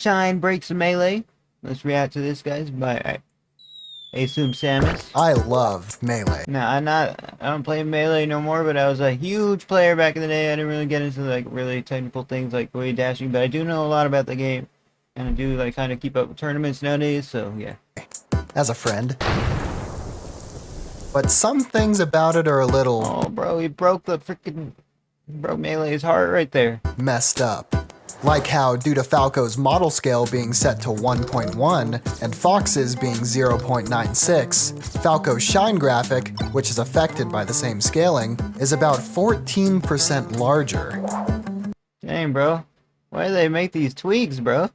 Shine breaks melee. Let's react to this, guys. By I assume Samus. I love Melee. Now I don't play Melee no more, but I was a huge player back in the day. I didn't really get into like really technical things like way dashing, but I do know a lot about the game, and I do like kind of keep up with tournaments nowadays. So yeah. As a friend. But some things about it are a little... Oh, bro, he broke Melee's heart right there. Messed up. Like how, due to Falco's model scale being set to 1.1 and Fox's being 0.96, Falco's shine graphic, which is affected by the same scaling, is about 14% larger. Dang, bro. Why do they make these tweaks, bro?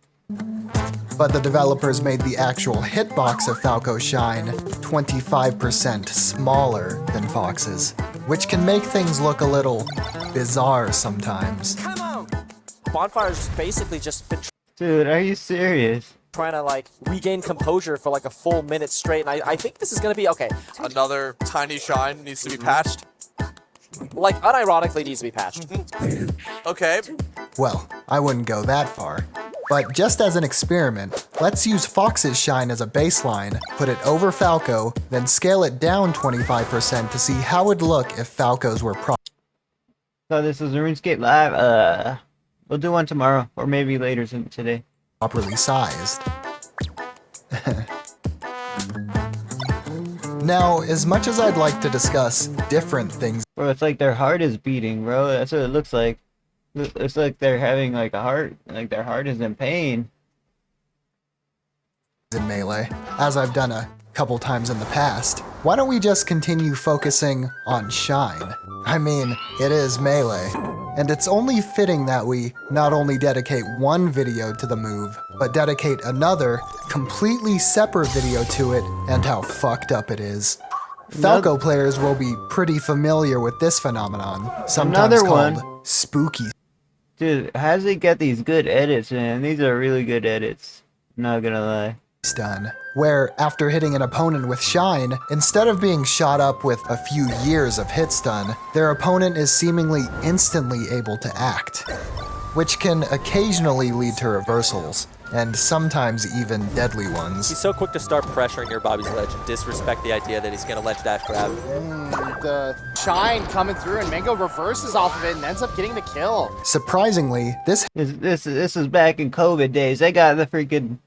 But the developers made the actual hitbox of Falco's shine 25% smaller than Fox's, which can make things look a little bizarre sometimes. Come on! Bonfire's basically just been Dude, are you serious? trying to like regain composure for like a full minute straight, and I think this is gonna be okay. Another tiny shine needs to be patched. Like unironically needs to be patched. Okay. Well, I wouldn't go that far. But just as an experiment, let's use Fox's shine as a baseline, put it over Falco, then scale it down 25% to see how it'd look if Falco's were So this is RuneScape Live. We'll do one tomorrow, or maybe later today. properly sized. Now, as much as I'd like to discuss different things Bro, it's like their heart is beating, bro. That's what it looks like. It's like they're having like a heart, like their heart is in pain. in Melee, as I've done a couple times in the past, why don't we just continue focusing on Shine? I mean, it is Melee, and it's only fitting that we not only dedicate one video to the move, but dedicate another, completely separate video to it and how fucked up it is. Falco players will be pretty familiar with this phenomenon, sometimes Another called one. spooky Dude, how does he get these good edits, man? These are really good edits. Not gonna lie. stun, where after hitting an opponent with Shine, instead of being shot up with a few years of hit stun, their opponent is seemingly instantly able to act, which can occasionally lead to reversals, and sometimes even deadly ones. He's so quick to start pressuring your Bobby's ledge and disrespect the idea that he's gonna ledge dash grab. The shine coming through and Mango reverses off of it and ends up getting the kill. Surprisingly, this This is back in COVID days. They got the freaking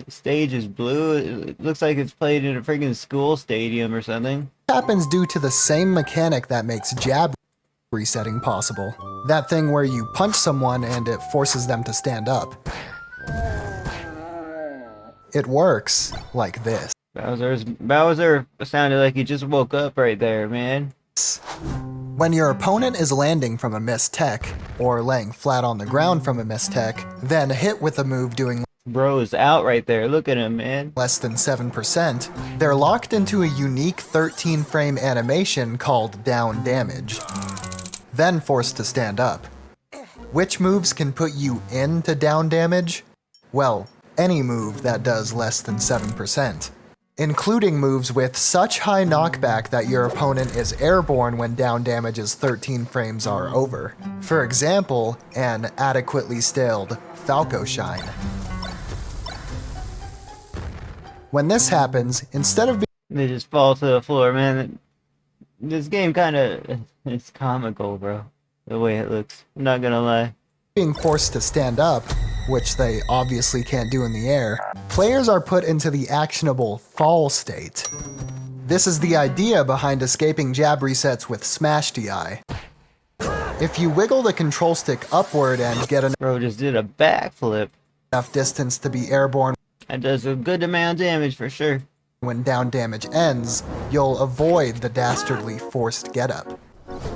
stage is blue. It looks like it's played in a freaking school stadium or something. happens due to the same mechanic that makes jab resetting possible. That thing where you punch someone and it forces them to stand up. It works like this. Bowser sounded like he just woke up right there, man. When your opponent is landing from a missed tech, or laying flat on the ground from a missed tech, then hit with a move doing Bro is out right there. Look at him, man. less than 7%, they're locked into a unique 13-frame animation called down damage, then forced to stand up. Which moves can put you into down damage? Well, any move that does less than 7%. Including moves with such high knockback that your opponent is airborne when down damage's 13 frames are over. For example, an adequately scaled Falco Shine. When this happens, instead of being They just fall to the floor, man. This game kind of it's comical, bro. The way it looks. I'm not gonna lie. forced to stand up, which they obviously can't do in the air, players are put into the actionable fall state. This is the idea behind escaping jab resets with Smash DI. If you wiggle the control stick upward and get Bro just did a backflip. enough distance to be airborne That does a good amount of damage for sure. when down damage ends, you'll avoid the dastardly forced getup.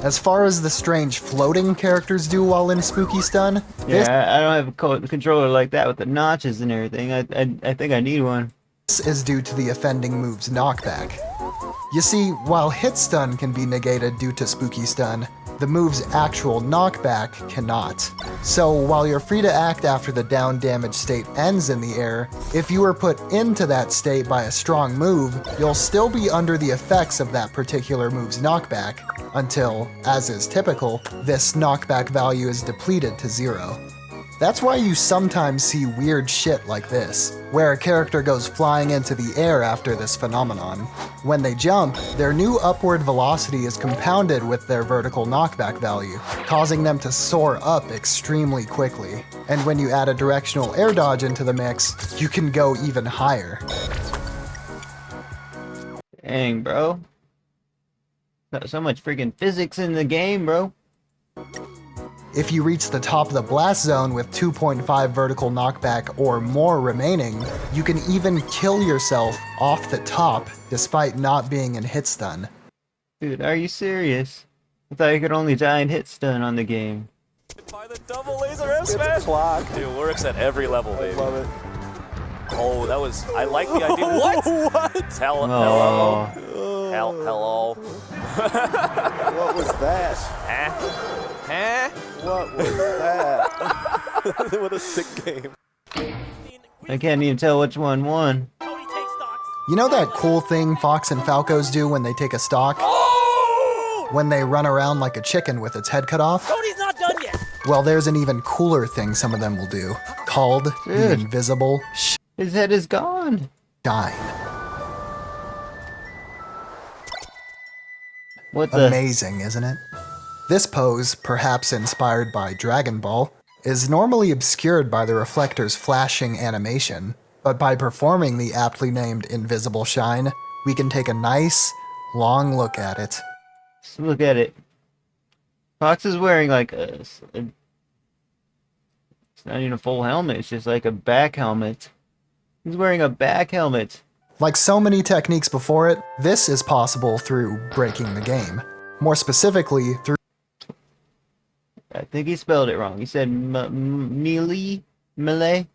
As far as the strange floating characters do while in Spooky Stun, this Yeah, I don't have a controller like that with the notches and everything. I think I need one. is due to the offending move's knockback. You see, while hit stun can be negated due to Spooky Stun, the move's actual knockback cannot. So while you're free to act after the down damage state ends in the air, if you were put into that state by a strong move, you'll still be under the effects of that particular move's knockback, until, as is typical, this knockback value is depleted to 0. That's why you sometimes see weird shit like this, where a character goes flying into the air after this phenomenon. When they jump, their new upward velocity is compounded with their vertical knockback value, causing them to soar up extremely quickly. And when you add a directional air dodge into the mix, you can go even higher. Dang, bro. So much freaking physics in the game, bro. If you reach the top of the blast zone with 2.5 vertical knockback or more remaining, you can even kill yourself off the top despite not being in hit stun. Dude, are you serious? I thought you could only die in hit stun on the game. By the double laser F smash. Dude, works at every level, baby. Love it. Oh, that was. I like the idea. What? What? Hello. Oh. Hello. What was that? Huh? What was that? What a sick game. I can't even tell which one won. You know that cool thing Fox and Falcos do when they take a stock? When they run around like a chicken with its head cut off? Cody's not done yet. Well, there's an even cooler thing some of them will do, called the Dude. invisible His head is gone. shine. What the? Amazing, isn't it? This pose, perhaps inspired by Dragon Ball, is normally obscured by the reflector's flashing animation, but by performing the aptly named invisible shine, we can take a nice, long look at it. Just look at it. Fox is wearing like it's not even a full helmet, it's just like a back helmet. He's wearing a back helmet. Like so many techniques before it, this is possible through breaking the game. More specifically, through I think he spelled it wrong. He said melee? Melee?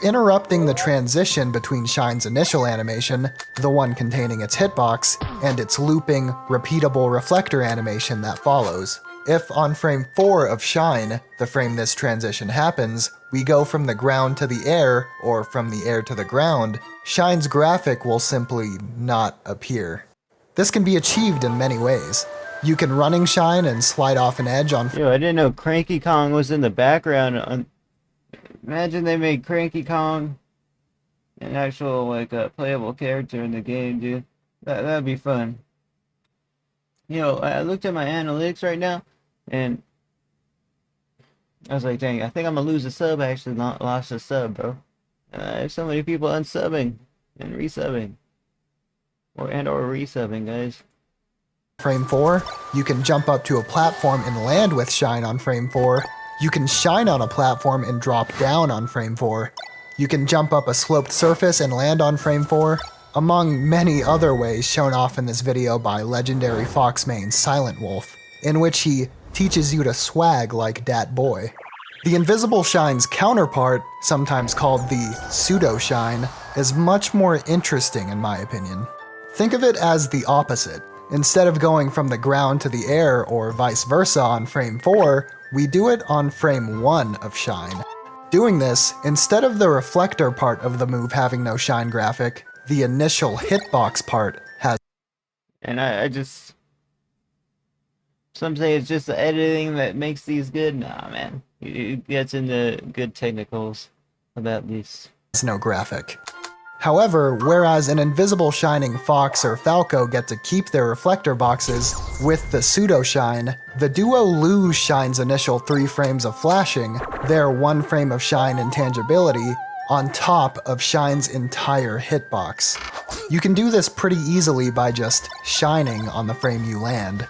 interrupting the transition between Shine's initial animation, the one containing its hitbox, and its looping, repeatable reflector animation that follows. If on frame 4 of Shine, the frame this transition happens, we go from the ground to the air, or from the air to the ground, Shine's graphic will simply not appear. This can be achieved in many ways. You can running Shine and slide off an edge on Yo, I didn't know Cranky Kong was in the background. Imagine they made Cranky Kong an actual like playable character in the game, dude. That'd be fun. You know, I looked at my analytics right now, and I was like, dang, I think I'm gonna lose a sub. I actually lost a sub, bro. There's so many people unsubbing and resubbing, or resubbing, guys. frame 4, you can jump up to a platform and land with Shine on frame 4. You can shine on a platform and drop down on frame 4. You can jump up a sloped surface and land on frame 4, among many other ways shown off in this video by legendary Fox main Silent Wolf, in which he teaches you to swag like dat boy. The invisible shine's counterpart, sometimes called the pseudo shine, is much more interesting in my opinion. Think of it as the opposite. Instead of going from the ground to the air or vice versa on frame 4, we do it on frame 1 of Shine. Doing this, instead of the reflector part of the move having no shine graphic, the initial hitbox part has. And I just, some say it's just the editing that makes these good. Nah, man, it gets into good technicals about these. No graphic. However, whereas an invisible shining Fox or Falco get to keep their reflector boxes, with the pseudo shine, the duo lose Shine's initial 3 frames of flashing, their 1 frame of shine intangibility, on top of Shine's entire hitbox. You can do this pretty easily by just shining on the frame you land.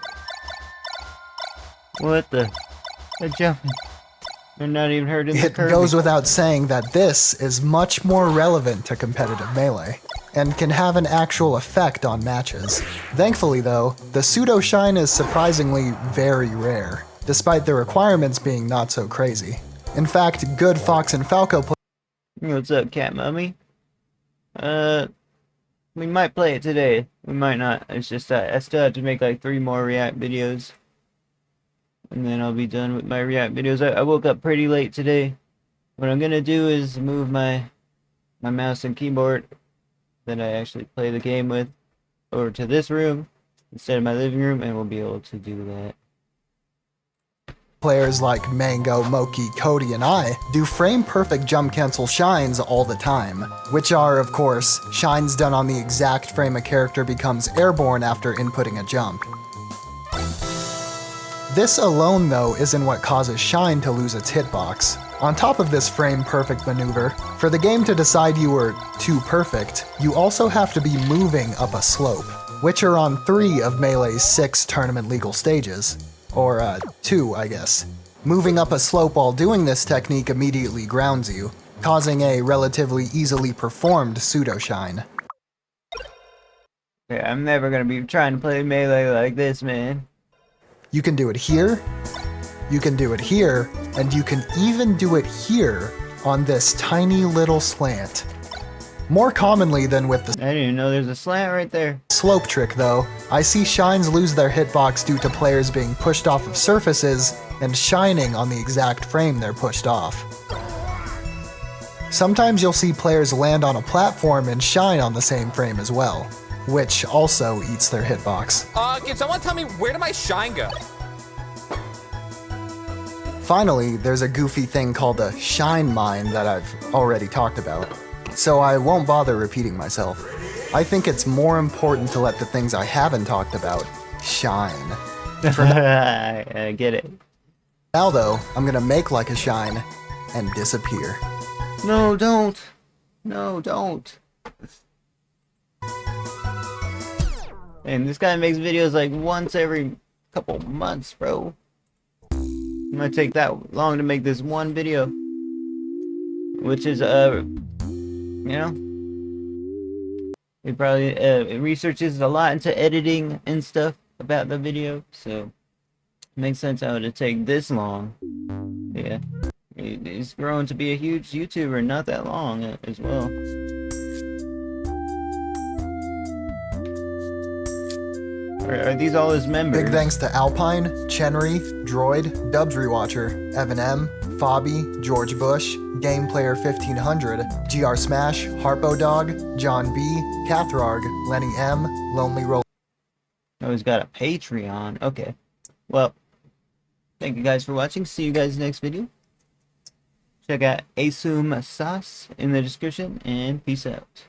What the? They're jumping. They're not even hurting the It curve. goes without saying that this is much more relevant to competitive Melee, and can have an actual effect on matches. Thankfully though, the pseudo shine is surprisingly very rare, despite the requirements being not so crazy. In fact, good Fox and Falco What's up, Cat Mummy? We might play it today. We might not. It's just I still have to make like 3 more React videos. And then I'll be done with my React videos. I woke up pretty late today. What I'm gonna do is move my mouse and keyboard that I actually play the game with over to this room instead of my living room, and we'll be able to do that. Players like Mango, Moki, Cody, and I do frame-perfect jump cancel shines all the time, which are, of course, shines done on the exact frame a character becomes airborne after inputting a jump. This alone, though, isn't what causes Shine to lose its hitbox. On top of this frame-perfect maneuver, for the game to decide you were too perfect, you also have to be moving up a slope, which are on 3 of Melee's 6 tournament legal stages. Or, 2, I guess. Moving up a slope while doing this technique immediately grounds you, causing a relatively easily performed pseudo-shine. Okay, I'm never gonna be trying to play Melee like this, man. You can do it here, you can do it here, and you can even do it here on this tiny little slant. More commonly than with the I didn't even know there's a slant right there. slope trick though, I see shines lose their hitbox due to players being pushed off of surfaces and shining on the exact frame they're pushed off. Sometimes you'll see players land on a platform and shine on the same frame as well, which also eats their hitbox. Can someone tell me where did my shine go? Finally, there's a goofy thing called a shine mine that I've already talked about, so I won't bother repeating myself. I think it's more important to let the things I haven't talked about shine. I get it. Now though, I'm gonna make like a shine and disappear. No, don't. No, don't. And this guy makes videos like once every couple months, bro. It might take that long to make this one video. Which is, you know, he probably researches a lot into editing and stuff about the video, so it makes sense how it would take this long. Yeah, he's growing to be a huge YouTuber not that long as well. Are these all his members? Big thanks to Alpine, Chenry, Droid, Dubs Rewatcher, Evan M, Fabi, George Bush, GamePlayer 1500, GR Smash, Harpo Dog, John B, Cathrarg, Lenny M, Lonely Roll. Oh, he's got a Patreon. Okay. Well, thank you guys for watching. See you guys next video. Check out Asum Sauce in the description, and peace out.